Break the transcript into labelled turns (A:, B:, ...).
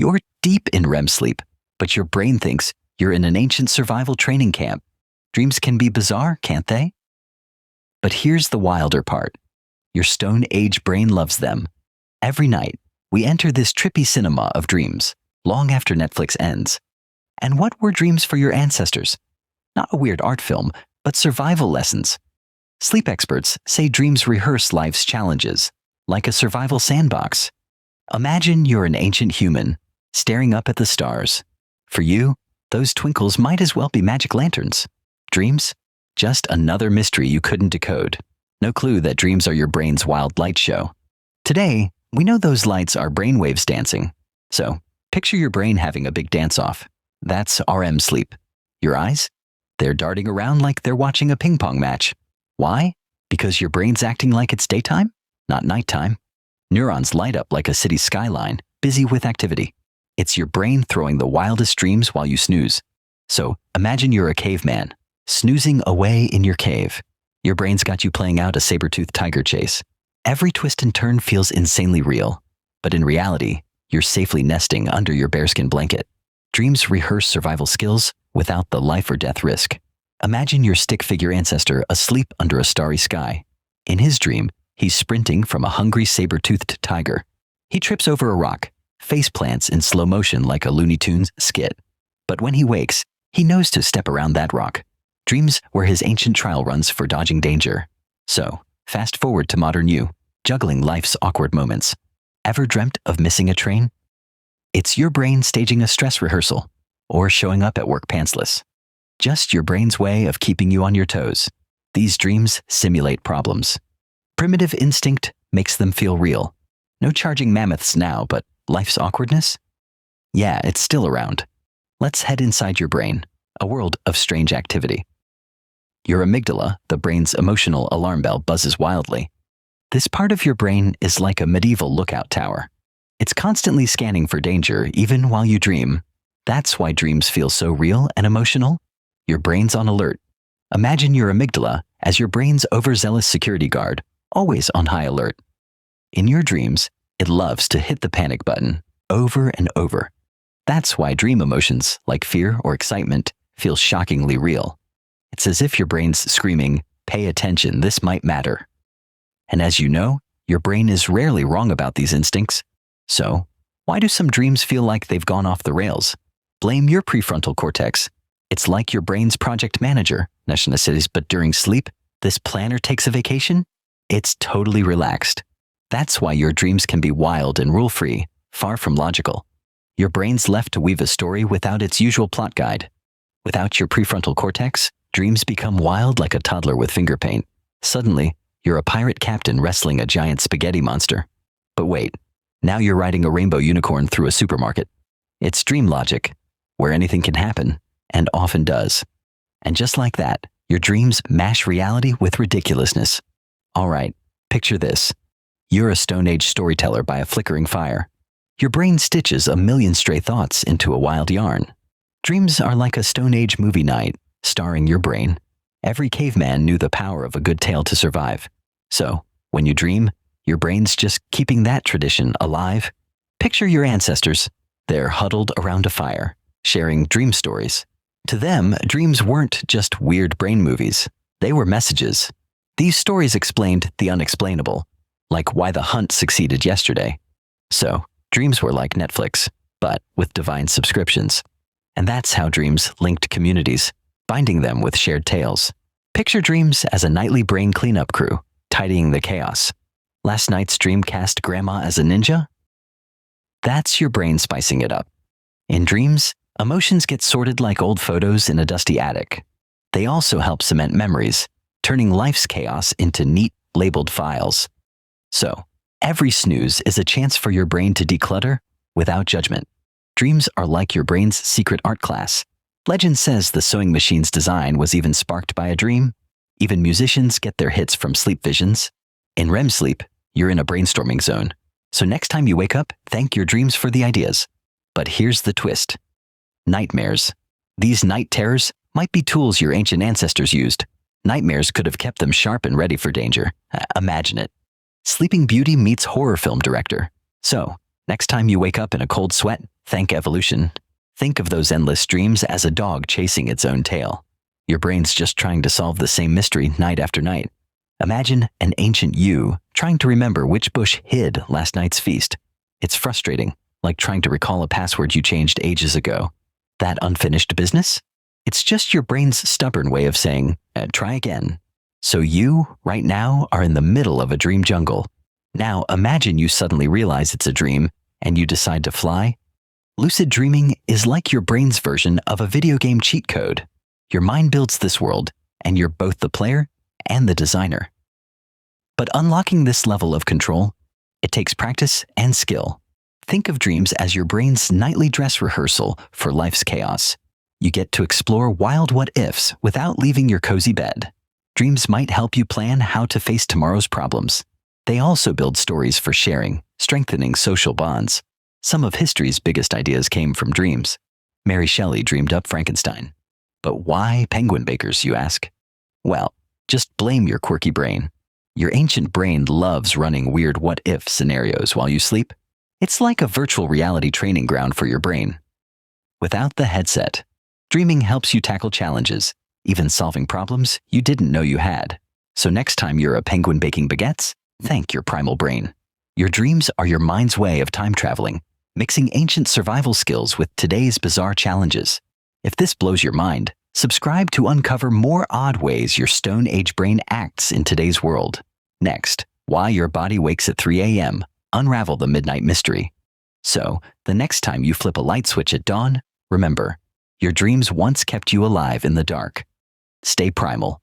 A: You're deep in REM sleep, but your brain thinks you're in an ancient survival training camp. Dreams can be bizarre, can't they? But here's the wilder part. Your Stone Age brain loves them. Every night, we enter this trippy cinema of dreams, long after Netflix ends. And what were dreams for your ancestors? Not a weird art film, but survival lessons. Sleep experts say dreams rehearse life's challenges, like a survival sandbox. Imagine you're an ancient human, staring up at the stars. For you, those twinkles might as well be magic lanterns. Dreams? Just another mystery you couldn't decode. No clue that dreams are your brain's wild light show. Today, we know those lights are brainwaves dancing. So, picture your brain having a big dance-off. That's REM sleep. Your eyes? They're darting around like they're watching a ping pong match. Why? Because your brain's acting like it's daytime, not nighttime. Neurons light up like a city skyline, busy with activity. It's your brain throwing the wildest dreams while you snooze. So, imagine you're a caveman, snoozing away in your cave. Your brain's got you playing out a saber-toothed tiger chase. Every twist and turn feels insanely real. But in reality, you're safely nesting under your bearskin blanket. Dreams rehearse survival skills without the life or death risk. Imagine your stick figure ancestor asleep under a starry sky. In his dream, he's sprinting from a hungry saber-toothed tiger. He trips over a rock, face plants in slow motion like a Looney Tunes skit. But when he wakes, he knows to step around that rock. Dreams were his ancient trial runs for dodging danger. So, fast forward to modern you, juggling life's awkward moments. Ever dreamt of missing a train? It's your brain staging a stress rehearsal, or showing up at work pantsless. Just your brain's way of keeping you on your toes. These dreams simulate problems. Primitive instinct makes them feel real. No charging mammoths now, but life's awkwardness? Yeah, it's still around. Let's head inside your brain, a world of strange activity. Your amygdala, the brain's emotional alarm bell, buzzes wildly. This part of your brain is like a medieval lookout tower. It's constantly scanning for danger even while you dream. That's why dreams feel so real and emotional. Your brain's on alert. Imagine your amygdala as your brain's overzealous security guard, always on high alert. In your dreams, it loves to hit the panic button over and over. That's why dream emotions, like fear or excitement, feel shockingly real. It's as if your brain's screaming, "Pay attention, this might matter." And as you know, your brain is rarely wrong about these instincts. So, why do some dreams feel like they've gone off the rails? Blame your prefrontal cortex. It's like your brain's project manager, but during sleep, this planner takes a vacation? It's totally relaxed. That's why your dreams can be wild and rule-free, far from logical. Your brain's left to weave a story without its usual plot guide. Without your prefrontal cortex, dreams become wild like a toddler with finger paint. Suddenly, you're a pirate captain wrestling a giant spaghetti monster. But wait, now you're riding a rainbow unicorn through a supermarket. It's dream logic, where anything can happen, and often does. And just like that, your dreams mash reality with ridiculousness. All right, picture this. You're a Stone Age storyteller by a flickering fire. Your brain stitches a million stray thoughts into a wild yarn. Dreams are like a Stone Age movie night, starring your brain. Every caveman knew the power of a good tale to survive. So, when you dream, your brain's just keeping that tradition alive. Picture your ancestors. They're huddled around a fire, sharing dream stories. To them, dreams weren't just weird brain movies. They were messages. These stories explained the unexplainable, like why the hunt succeeded yesterday. So, dreams were like Netflix, but with divine subscriptions. And that's how dreams linked communities, binding them with shared tales. Picture dreams as a nightly brain cleanup crew, tidying the chaos. Last night's dream cast grandma as a ninja? That's your brain spicing it up. In dreams, emotions get sorted like old photos in a dusty attic. They also help cement memories, turning life's chaos into neat, labeled files. So, every snooze is a chance for your brain to declutter without judgment. Dreams are like your brain's secret art class. Legend says the sewing machine's design was even sparked by a dream. Even musicians get their hits from sleep visions. In REM sleep, you're in a brainstorming zone. So next time you wake up, thank your dreams for the ideas. But here's the twist. Nightmares. These night terrors might be tools your ancient ancestors used. Nightmares could have kept them sharp and ready for danger. Imagine it. Sleeping Beauty meets horror film director. So, Next time you wake up in a cold sweat, thank evolution. Think of those endless dreams as a dog chasing its own tail. Your brain's just trying to solve the same mystery night after night. Imagine an ancient you trying to remember which bush hid last night's feast. It's frustrating, like trying to recall a password you changed ages ago. That unfinished business? It's just your brain's stubborn way of saying, try again. So you, right now, are in the middle of a dream jungle. Now imagine you suddenly realize it's a dream and you decide to fly. Lucid dreaming is like your brain's version of a video game cheat code. Your mind builds this world, and you're both the player and the designer. But unlocking this level of control, it takes practice and skill. Think of dreams as your brain's nightly dress rehearsal for life's chaos. You get to explore wild what-ifs without leaving your cozy bed. Dreams might help you plan how to face tomorrow's problems. They also build stories for sharing, strengthening social bonds. Some of history's biggest ideas came from dreams. Mary Shelley dreamed up Frankenstein. But why penguin bakers, you ask? Well, just blame your quirky brain. Your ancient brain loves running weird what-if scenarios while you sleep. It's like a virtual reality training ground for your brain. Without the headset, dreaming helps you tackle challenges, even solving problems you didn't know you had. So next time you're a penguin baking baguettes, thank your primal brain. Your dreams are your mind's way of time traveling, mixing ancient survival skills with today's bizarre challenges. If this blows your mind, subscribe to uncover more odd ways your Stone Age brain acts in today's world. Next, why your body wakes at 3 a.m., unravel the midnight mystery. So, the next time you flip a light switch at dawn, remember, your dreams once kept you alive in the dark. Stay primal.